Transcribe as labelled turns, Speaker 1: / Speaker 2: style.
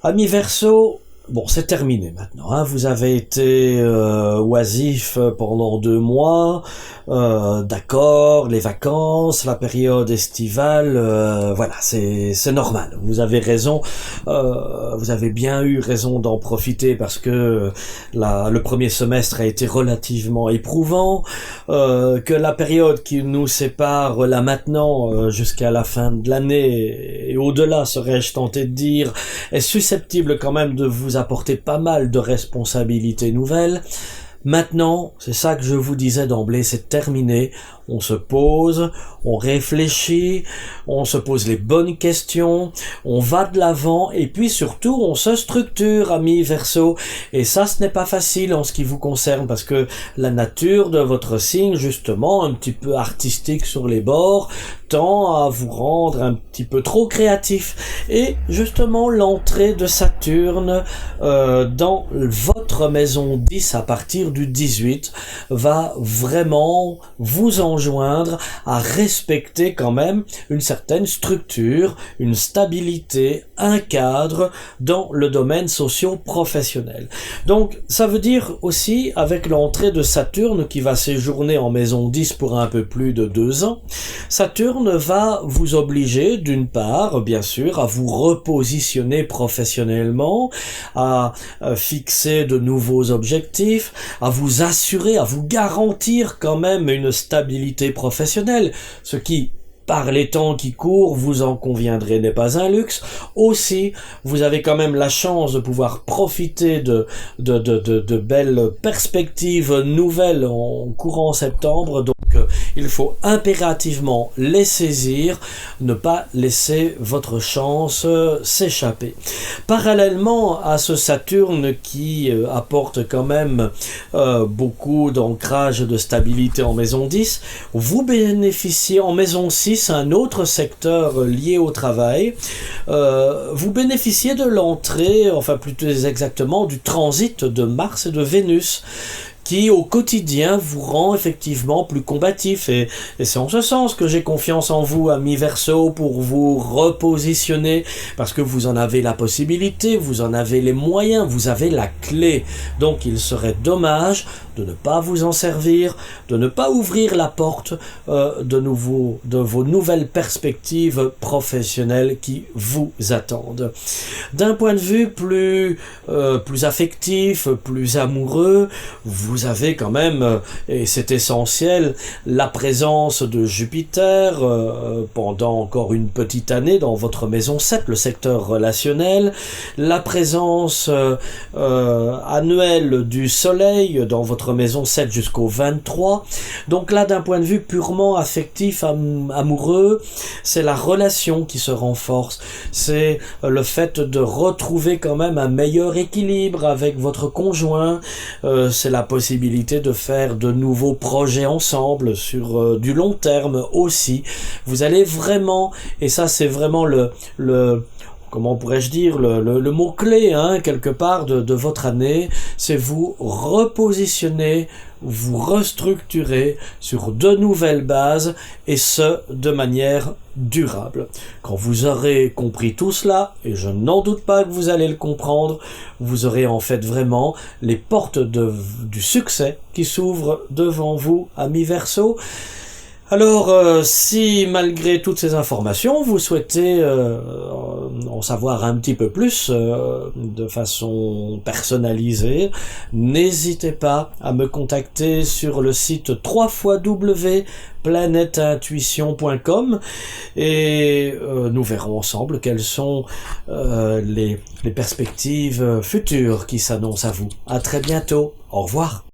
Speaker 1: Amis Verseau, bon, c'est terminé maintenant, hein. Vous avez été oisif pendant 2 mois, d'accord, les vacances, la période estivale, voilà, c'est normal. Vous avez raison, vous avez bien eu raison d'en profiter parce que le premier semestre a été relativement éprouvant, que la période qui nous sépare là maintenant jusqu'à la fin de l'année et au-delà, serais-je tenté de dire, est susceptible quand même de vous apporter pas mal de responsabilités nouvelles. Maintenant, c'est ça que je vous disais d'emblée, c'est terminé. On se pose, on réfléchit, on se pose les bonnes questions, on va de l'avant et puis surtout on se structure, amis Verseau. Et ça, ce n'est pas facile en ce qui vous concerne parce que la nature de votre signe, justement, un petit peu artistique sur les bords, tend à vous rendre un petit peu trop créatif. Et justement, l'entrée de Saturne dans votre maison 10 à partir du 18 va vraiment vous enjoindre à respecter quand même une certaine structure, une stabilité, un cadre dans le domaine socio-professionnel. Donc ça veut dire aussi, avec l'entrée de Saturne qui va séjourner en maison 10 pour un peu plus de 2 ans, Saturne va vous obliger d'une part, bien sûr, à vous repositionner professionnellement, à fixer de nouveaux objectifs, à vous assurer, à vous garantir quand même une stabilité professionnelle, ce qui, par les temps qui courent, vous en conviendrez, n'est pas un luxe. Aussi, vous avez quand même la chance de pouvoir profiter de belles perspectives nouvelles en courant septembre. Donc, il faut impérativement les saisir, ne pas laisser votre chance s'échapper. Parallèlement à ce Saturne qui apporte quand même beaucoup d'ancrage de stabilité en maison 10, vous bénéficiez en maison 6, un autre secteur lié au travail, vous bénéficiez de l'entrée, enfin plutôt exactement du transit de Mars et de Vénus, qui au quotidien vous rend effectivement plus combatif et c'est en ce sens que j'ai confiance en vous, amis Verseau, pour vous repositionner parce que vous en avez la possibilité, vous en avez les moyens, vous avez la clé. Donc il serait dommage de ne pas vous en servir, de ne pas ouvrir la porte de vos nouvelles perspectives professionnelles qui vous attendent. D'un point de vue plus affectif, plus amoureux, vous avez quand même, et c'est essentiel, la présence de Jupiter pendant encore une petite année dans votre maison 7, le secteur relationnel, la présence annuelle du Soleil dans votre maison 7 jusqu'au 23. Donc là, d'un point de vue purement affectif, amoureux, c'est la relation qui se renforce, c'est le fait de retrouver quand même un meilleur équilibre avec votre conjoint, c'est la possibilité de faire de nouveaux projets ensemble sur du long terme aussi. Vous allez vraiment, et ça c'est vraiment comment pourrais-je dire, le mot-clé, hein, quelque part de votre année, c'est vous repositionner, vous restructurer sur de nouvelles bases, et ce, de manière durable. Quand vous aurez compris tout cela, et je n'en doute pas que vous allez le comprendre, vous aurez en fait vraiment les portes du succès qui s'ouvrent devant vous, amis Verseau. Alors, si malgré toutes ces informations, vous souhaitez en savoir un petit peu plus de façon personnalisée, n'hésitez pas à me contacter sur le site www.planeteintuition.com et nous verrons ensemble quelles sont les perspectives futures qui s'annoncent à vous. À très bientôt. Au revoir.